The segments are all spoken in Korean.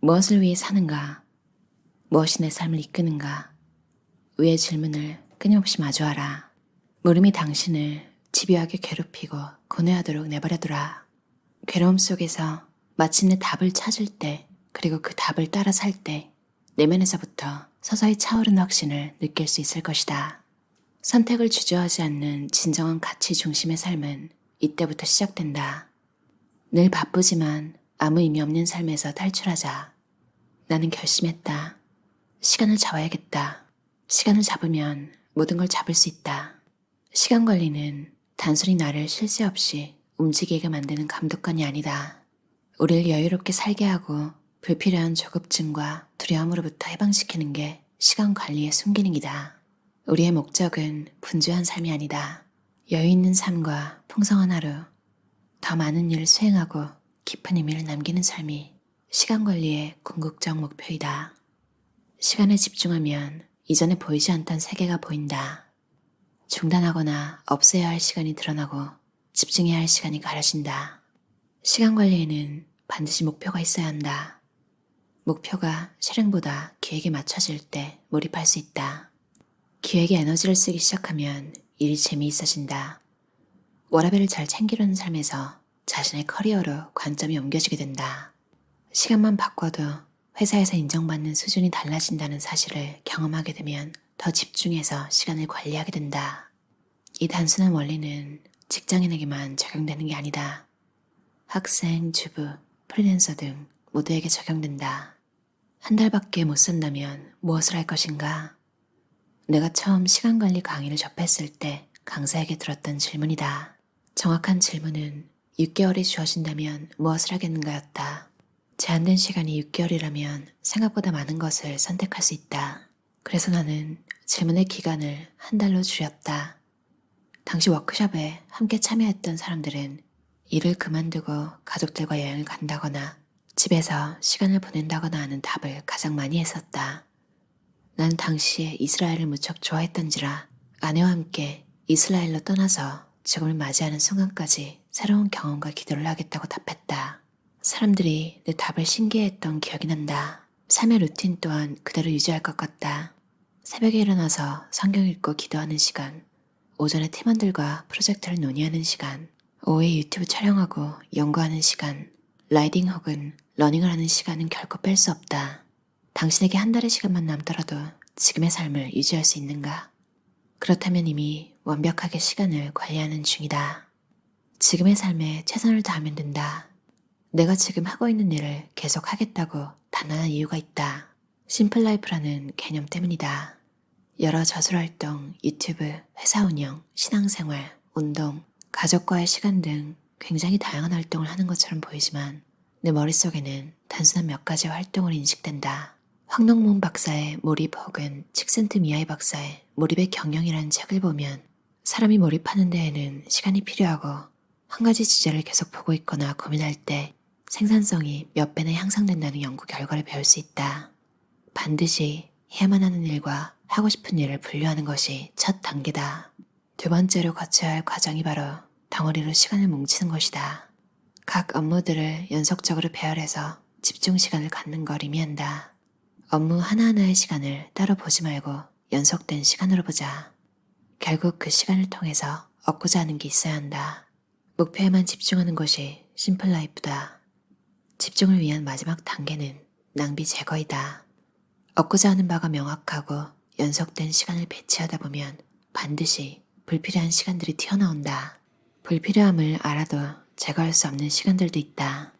무엇을 위해 사는가? 무엇이 내 삶을 이끄는가? 위의 질문을 끊임없이 마주하라. 물음이 당신을 집요하게 괴롭히고 고뇌하도록 내버려두라. 괴로움 속에서 마침내 답을 찾을 때, 그리고 그 답을 따라 살 때, 내면에서부터 서서히 차오르는 확신을 느낄 수 있을 것이다. 선택을 주저하지 않는 진정한 가치 중심의 삶은 이때부터 시작된다. 늘 바쁘지만 아무 의미 없는 삶에서 탈출하자. 나는 결심했다. 시간을 잡아야겠다. 시간을 잡으면 모든 걸 잡을 수 있다. 시간 관리는 단순히 나를 쉴 새 없이 움직이게 만드는 감독관이 아니다. 우리를 여유롭게 살게 하고 불필요한 조급증과 두려움으로부터 해방시키는 게 시간 관리의 순기능이다. 우리의 목적은 분주한 삶이 아니다. 여유 있는 삶과 풍성한 하루, 더 많은 일을 수행하고 깊은 의미를 남기는 삶이 시간 관리의 궁극적 목표이다. 시간에 집중하면 이전에 보이지 않던 세계가 보인다. 중단하거나 없애야 할 시간이 드러나고 집중해야 할 시간이 가려진다. 시간 관리에는 반드시 목표가 있어야 한다. 목표가 실행보다 기획에 맞춰질 때 몰입할 수 있다. 기획에 에너지를 쓰기 시작하면 일이 재미있어진다. 워라밸을 잘 챙기려는 삶에서 자신의 커리어로 관점이 옮겨지게 된다. 시간만 바꿔도 회사에서 인정받는 수준이 달라진다는 사실을 경험하게 되면 더 집중해서 시간을 관리하게 된다. 이 단순한 원리는 직장인에게만 적용되는 게 아니다. 학생, 주부, 프리랜서 등 모두에게 적용된다. 한 달밖에 못 산다면 무엇을 할 것인가? 내가 처음 시간관리 강의를 접했을 때 강사에게 들었던 질문이다. 정확한 질문은 6개월이 주어진다면 무엇을 하겠는가였다. 제한된 시간이 6개월이라면 생각보다 많은 것을 선택할 수 있다. 그래서 나는 질문의 기간을 한 달로 줄였다. 당시 워크숍에 함께 참여했던 사람들은 일을 그만두고 가족들과 여행을 간다거나 집에서 시간을 보낸다거나 하는 답을 가장 많이 했었다. 난 당시에 이스라엘을 무척 좋아했던지라 아내와 함께 이스라엘로 떠나서 죽음을 맞이하는 순간까지 새로운 경험과 기도를 하겠다고 답했다. 사람들이 내 답을 신기해했던 기억이 난다. 삶의 루틴 또한 그대로 유지할 것 같다. 새벽에 일어나서 성경 읽고 기도하는 시간, 오전에 팀원들과 프로젝트를 논의하는 시간, 오후에 유튜브 촬영하고 연구하는 시간, 라이딩 혹은 러닝을 하는 시간은 결코 뺄 수 없다. 당신에게 한 달의 시간만 남더라도 지금의 삶을 유지할 수 있는가? 그렇다면 이미 완벽하게 시간을 관리하는 중이다. 지금의 삶에 최선을 다하면 된다. 내가 지금 하고 있는 일을 계속 하겠다고 단언한 이유가 있다. 심플라이프라는 개념 때문이다. 여러 저술활동, 유튜브, 회사 운영, 신앙생활, 운동, 가족과의 시간 등 굉장히 다양한 활동을 하는 것처럼 보이지만 내 머릿속에는 단순한 몇 가지 활동으로 인식된다. 황농문 박사의 몰입 혹은 칙센트 미아이 박사의 몰입의 경영이라는 책을 보면 사람이 몰입하는 데에는 시간이 필요하고 한 가지 주제를 계속 보고 있거나 고민할 때 생산성이 몇 배나 향상된다는 연구 결과를 배울 수 있다. 반드시 해야만 하는 일과 하고 싶은 일을 분류하는 것이 첫 단계다. 두 번째로 거쳐야 할 과정이 바로 덩어리로 시간을 뭉치는 것이다. 각 업무들을 연속적으로 배열해서 집중 시간을 갖는 걸 의미한다. 업무 하나하나의 시간을 따로 보지 말고 연속된 시간으로 보자. 결국 그 시간을 통해서 얻고자 하는 게 있어야 한다. 목표에만 집중하는 것이 심플라이프다. 집중을 위한 마지막 단계는 낭비 제거이다. 얻고자 하는 바가 명확하고 연속된 시간을 배치하다 보면 반드시 불필요한 시간들이 튀어나온다. 불필요함을 알아도 제거할 수 없는 시간들도 있다.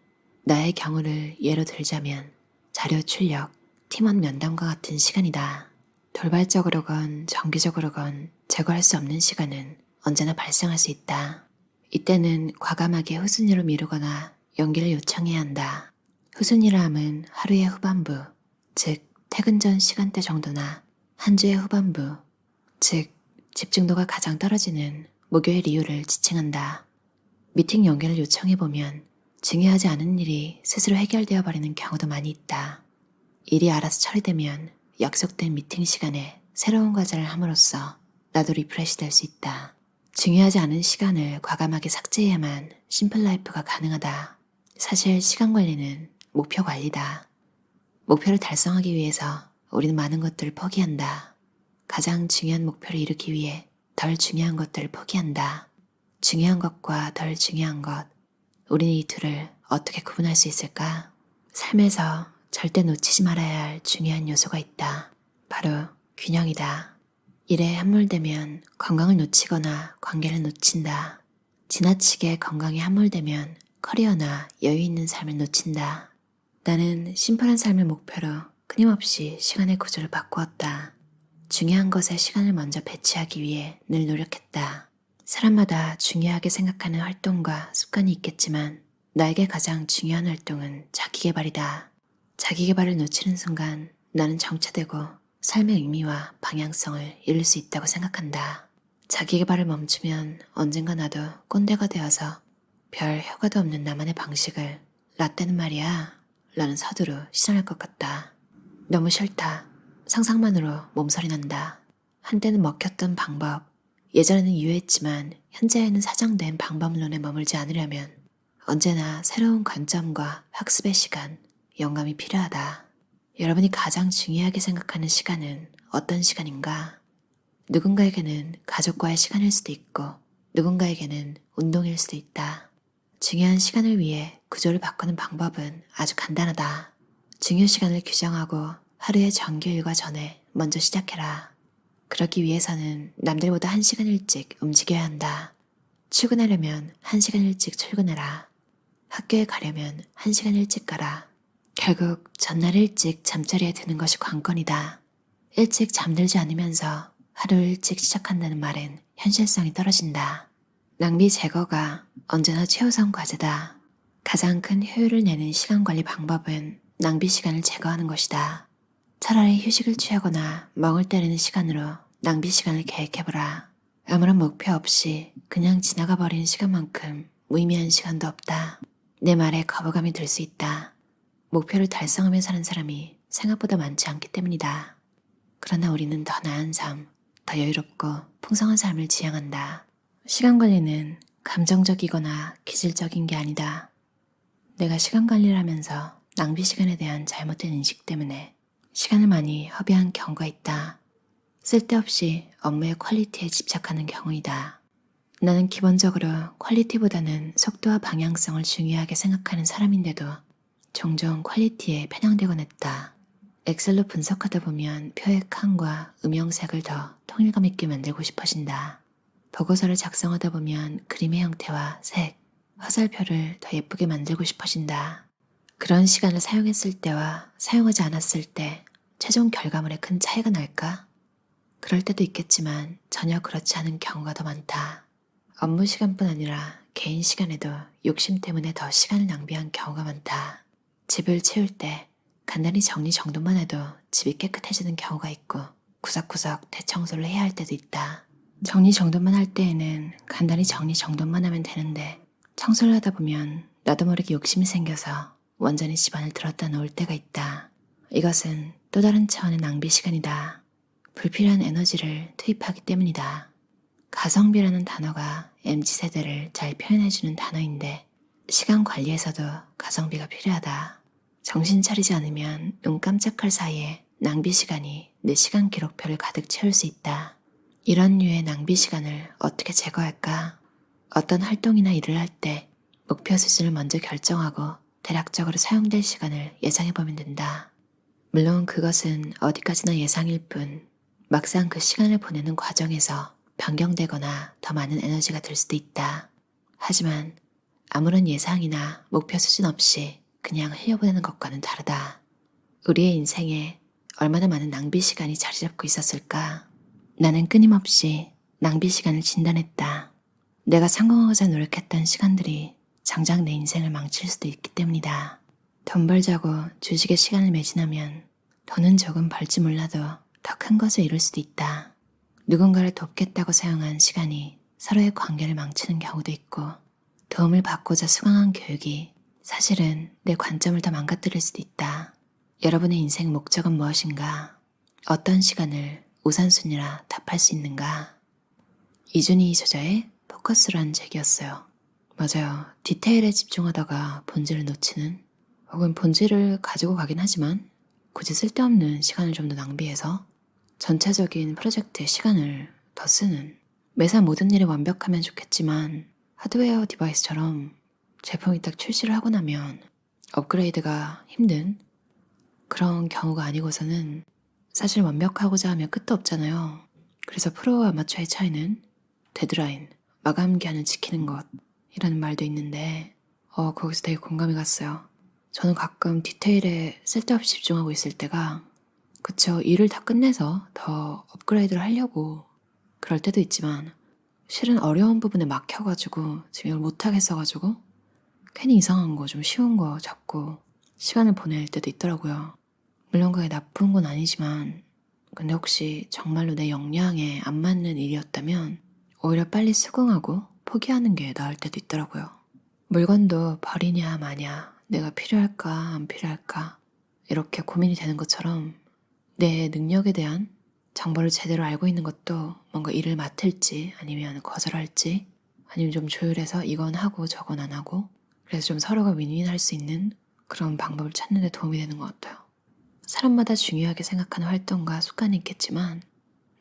나의 경우를 예로 들자면 자료 출력, 팀원 면담과 같은 시간이다. 돌발적으로건 정기적으로건 제거할 수 없는 시간은 언제나 발생할 수 있다. 이때는 과감하게 후순위로 미루거나 연기를 요청해야 한다. 후순위라 함은 하루의 후반부, 즉 퇴근 전 시간대 정도나 한 주의 후반부, 즉 집중도가 가장 떨어지는 목요일 이후를 지칭한다. 미팅 연기를 요청해보면 중요하지 않은 일이 스스로 해결되어 버리는 경우도 많이 있다. 일이 알아서 처리되면 약속된 미팅 시간에 새로운 과제를 함으로써 나도 리프레시 될 수 있다. 중요하지 않은 시간을 과감하게 삭제해야만 심플라이프가 가능하다. 사실 시간 관리는 목표 관리다. 목표를 달성하기 위해서 우리는 많은 것들을 포기한다. 가장 중요한 목표를 이루기 위해 덜 중요한 것들을 포기한다. 중요한 것과 덜 중요한 것, 우리는 이 둘을 어떻게 구분할 수 있을까? 삶에서 절대 놓치지 말아야 할 중요한 요소가 있다. 바로 균형이다. 일에 함몰되면 건강을 놓치거나 관계를 놓친다. 지나치게 건강에 함몰되면 커리어나 여유 있는 삶을 놓친다. 나는 심플한 삶을 목표로 끊임없이 시간의 구조를 바꾸었다. 중요한 것에 시간을 먼저 배치하기 위해 늘 노력했다. 사람마다 중요하게 생각하는 활동과 습관이 있겠지만 나에게 가장 중요한 활동은 자기계발이다. 자기계발을 놓치는 순간 나는 정체되고 삶의 의미와 방향성을 잃을 수 있다고 생각한다. 자기계발을 멈추면 언젠가 나도 꼰대가 되어서 별 효과도 없는 나만의 방식을 라떼는 말이야 라는 서두로 시전할 것 같다. 너무 싫다. 상상만으로 몸서리 난다. 한때는 먹혔던 방법, 예전에는 유효했지만 현재에는 사정된 방법론에 머물지 않으려면 언제나 새로운 관점과 학습의 시간, 영감이 필요하다. 여러분이 가장 중요하게 생각하는 시간은 어떤 시간인가? 누군가에게는 가족과의 시간일 수도 있고 누군가에게는 운동일 수도 있다. 중요한 시간을 위해 구조를 바꾸는 방법은 아주 간단하다. 중요 시간을 규정하고 하루의 정규 일과 전에 먼저 시작해라. 그러기 위해서는 남들보다 1시간 일찍 움직여야 한다. 출근하려면 1시간 일찍 출근해라. 학교에 가려면 1시간 일찍 가라. 결국 전날 일찍 잠자리에 드는 것이 관건이다. 일찍 잠들지 않으면서 하루 일찍 시작한다는 말엔 현실성이 떨어진다. 낭비 제거가 언제나 최우선 과제다. 가장 큰 효율을 내는 시간 관리 방법은 낭비 시간을 제거하는 것이다. 차라리 휴식을 취하거나 멍을 때리는 시간으로 낭비 시간을 계획해보라. 아무런 목표 없이 그냥 지나가 버리는 시간만큼 무의미한 시간도 없다. 내 말에 거부감이 들 수 있다. 목표를 달성하며 사는 사람이 생각보다 많지 않기 때문이다. 그러나 우리는 더 나은 삶, 더 여유롭고 풍성한 삶을 지향한다. 시간 관리는 감정적이거나 기질적인 게 아니다. 내가 시간 관리를 하면서 낭비 시간에 대한 잘못된 인식 때문에 시간을 많이 허비한 경우가 있다. 쓸데없이 업무의 퀄리티에 집착하는 경우이다. 나는 기본적으로 퀄리티보다는 속도와 방향성을 중요하게 생각하는 사람인데도 종종 퀄리티에 편향되곤 했다. 엑셀로 분석하다 보면 표의 칸과 음영색을 더 통일감 있게 만들고 싶어진다. 보고서를 작성하다 보면 그림의 형태와 색, 화살표를 더 예쁘게 만들고 싶어진다. 그런 시간을 사용했을 때와 사용하지 않았을 때 최종 결과물에 큰 차이가 날까? 그럴 때도 있겠지만 전혀 그렇지 않은 경우가 더 많다. 업무 시간뿐 아니라 개인 시간에도 욕심 때문에 더 시간을 낭비한 경우가 많다. 집을 치울 때 간단히 정리정돈만 해도 집이 깨끗해지는 경우가 있고 구석구석 대청소를 해야 할 때도 있다. 정리정돈만 할 때에는 간단히 정리정돈만 하면 되는데 청소를 하다 보면 나도 모르게 욕심이 생겨서 완전히 집안을 들었다 놓을 때가 있다. 이것은 또 다른 차원의 낭비 시간이다. 불필요한 에너지를 투입하기 때문이다. 가성비라는 단어가 MZ세대를 잘 표현해주는 단어인데 시간 관리에서도 가성비가 필요하다. 정신 차리지 않으면 눈 깜짝할 사이에 낭비 시간이 내 시간 기록표를 가득 채울 수 있다. 이런 류의 낭비 시간을 어떻게 제거할까? 어떤 활동이나 일을 할 때 목표 수준을 먼저 결정하고 대략적으로 사용될 시간을 예상해보면 된다. 물론 그것은 어디까지나 예상일 뿐 막상 그 시간을 보내는 과정에서 변경되거나 더 많은 에너지가 들 수도 있다. 하지만 아무런 예상이나 목표 수준 없이 그냥 흘려보내는 것과는 다르다. 우리의 인생에 얼마나 많은 낭비 시간이 자리 잡고 있었을까? 나는 끊임없이 낭비 시간을 진단했다. 내가 성공하고자 노력했던 시간들이 장장 내 인생을 망칠 수도 있기 때문이다. 돈 벌자고 주식에 시간을 매진하면 돈은 조금 벌지 몰라도 더 큰 것을 이룰 수도 있다. 누군가를 돕겠다고 사용한 시간이 서로의 관계를 망치는 경우도 있고 도움을 받고자 수강한 교육이 사실은 내 관점을 더 망가뜨릴 수도 있다. 여러분의 인생 목적은 무엇인가? 어떤 시간을 우선순위라 답할 수 있는가? 이준희 이소자의 포커스라는 책이었어요. 맞아요. 디테일에 집중하다가 본질을 놓치는 혹은 본질을 가지고 가긴 하지만 굳이 쓸데없는 시간을 좀 더 낭비해서 전체적인 프로젝트에 시간을 더 쓰는, 매사 모든 일이 완벽하면 좋겠지만 하드웨어 디바이스처럼 제품이 딱 출시를 하고 나면 업그레이드가 힘든 그런 경우가 아니고서는 사실 완벽하고자 하면 끝도 없잖아요. 그래서 프로와 아마추어의 차이는 데드라인, 마감 기한을 지키는 것이라는 말도 있는데 거기서 되게 공감이 갔어요. 저는 가끔 디테일에 쓸데없이 집중하고 있을 때가, 그쵸, 일을 다 끝내서 더 업그레이드를 하려고 그럴 때도 있지만 실은 어려운 부분에 막혀가지고 지금 이걸 못하겠어가지고 괜히 이상한 거, 좀 쉬운 거 잡고 시간을 보낼 때도 있더라고요. 물론 그게 나쁜 건 아니지만, 근데 혹시 정말로 내 역량에 안 맞는 일이었다면 오히려 빨리 수긍하고 포기하는 게 나을 때도 있더라고요. 물건도 버리냐 마냐, 내가 필요할까 안 필요할까 이렇게 고민이 되는 것처럼 내 능력에 대한 정보를 제대로 알고 있는 것도 뭔가 일을 맡을지 아니면 거절할지, 아니면 좀 조율해서 이건 하고 저건 안 하고, 그래서 좀 서로가 윈윈할 수 있는 그런 방법을 찾는 데 도움이 되는 것 같아요. 사람마다 중요하게 생각하는 활동과 습관이 있겠지만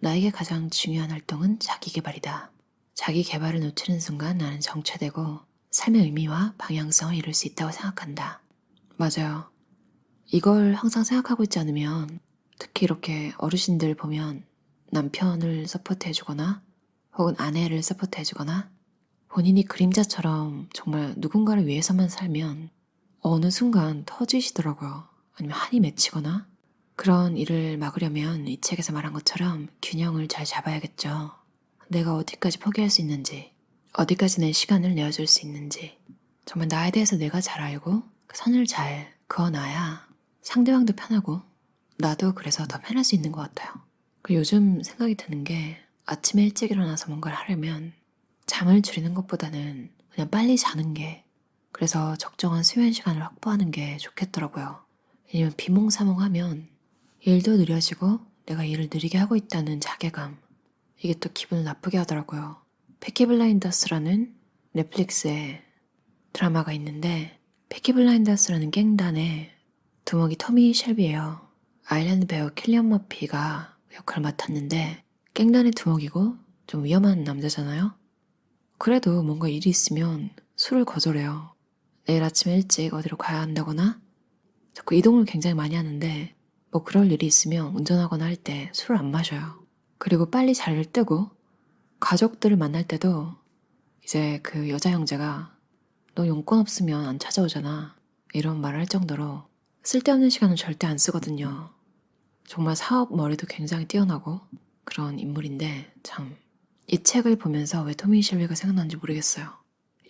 나에게 가장 중요한 활동은 자기 개발이다. 자기 개발을 놓치는 순간 나는 정체되고 삶의 의미와 방향성을 잃을 수 있다고 생각한다. 맞아요. 이걸 항상 생각하고 있지 않으면, 특히 이렇게 어르신들 보면 남편을 서포트해주거나 혹은 아내를 서포트해주거나 본인이 그림자처럼 정말 누군가를 위해서만 살면 어느 순간 터지시더라고요. 아니면 한이 맺히거나. 그런 일을 막으려면 이 책에서 말한 것처럼 균형을 잘 잡아야겠죠. 내가 어디까지 포기할 수 있는지, 어디까지 내 시간을 내어줄 수 있는지, 정말 나에 대해서 내가 잘 알고 그 선을 잘 그어놔야 상대방도 편하고 나도 그래서 더 편할 수 있는 것 같아요. 그리고 요즘 생각이 드는 게, 아침에 일찍 일어나서 뭔가를 하려면 잠을 줄이는 것보다는 그냥 빨리 자는 게, 그래서 적정한 수면 시간을 확보하는 게 좋겠더라고요. 왜냐면 비몽사몽하면 일도 느려지고 내가 일을 느리게 하고 있다는 자괴감, 이게 또 기분을 나쁘게 하더라고요. 피키 블라인더스라는 넷플릭스에 드라마가 있는데, 피키 블라인더스라는 갱단의 두목이 토미 쉘비예요. 아일랜드 배우 킬리언 머피가 역할을 맡았는데, 갱단의 두목이고 좀 위험한 남자잖아요. 그래도 뭔가 일이 있으면 술을 거절해요. 내일 아침에 일찍 어디로 가야 한다거나 자꾸 이동을 굉장히 많이 하는데, 뭐 그럴 일이 있으면 운전하거나 할 때 술을 안 마셔요. 그리고 빨리 자리를 뜨고 가족들을 만날 때도 이제 그 여자 형제가 너 용건 없으면 안 찾아오잖아, 이런 말을 할 정도로 쓸데없는 시간을 절대 안 쓰거든요. 정말 사업 머리도 굉장히 뛰어나고 그런 인물인데, 참 이 책을 보면서 왜 토미 쉘비가 생각나는지 모르겠어요.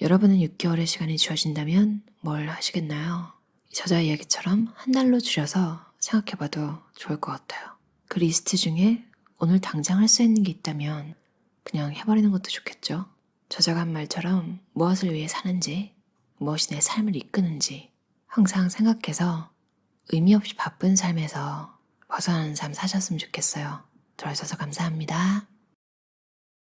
여러분은 6개월의 시간이 주어진다면 뭘 하시겠나요? 저자의 이야기처럼 한 달로 줄여서 생각해봐도 좋을 것 같아요. 그 리스트 중에 오늘 당장 할 수 있는 게 있다면 그냥 해버리는 것도 좋겠죠. 저자가 한 말처럼 무엇을 위해 사는지, 무엇이 내 삶을 이끄는지 항상 생각해서 의미 없이 바쁜 삶에서 벗어나는 삶 사셨으면 좋겠어요. 들어주셔서 감사합니다.